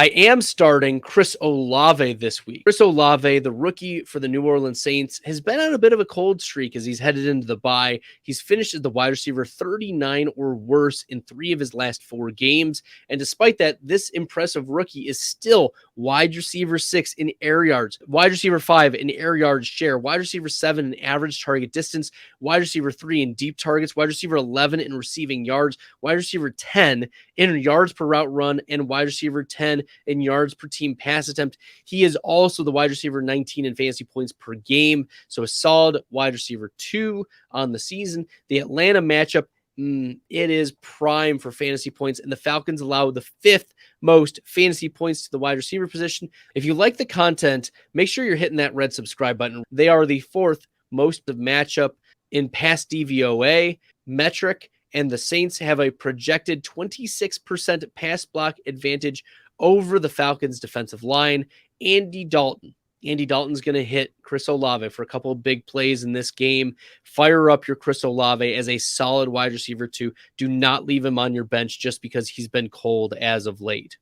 I am starting Chris Olave this week. Chris Olave, the rookie for the New Orleans Saints, has been on a bit of a cold streak as he's headed into the bye. He's finished as the wide receiver 39 or worse in 3 of his last 4 games. And despite that, this impressive rookie is still wide receiver 6 in air yards, wide receiver 5 in air yards share, wide receiver 7 in average target distance, wide receiver 3 in deep targets, wide receiver 11 in receiving yards, wide receiver 10 in yards per route run, and wide receiver 10 in yards per team pass attempt. He is also the wide receiver 19 in fantasy points per game. So a solid wide receiver 2 on the season. The Atlanta matchup, it is prime for fantasy points, and the Falcons allow the 5th most fantasy points to the wide receiver position. If you like the content, make sure you're hitting that red subscribe button. They are the 4th most of matchup in pass DVOA metric, and the Saints have a projected 26% pass block advantage over the Falcons' defensive line. Andy Dalton's going to hit Chris Olave for a couple of big plays in this game. Fire up your Chris Olave as a solid wide receiver 2. Do not leave him on your bench just because he's been cold as of late.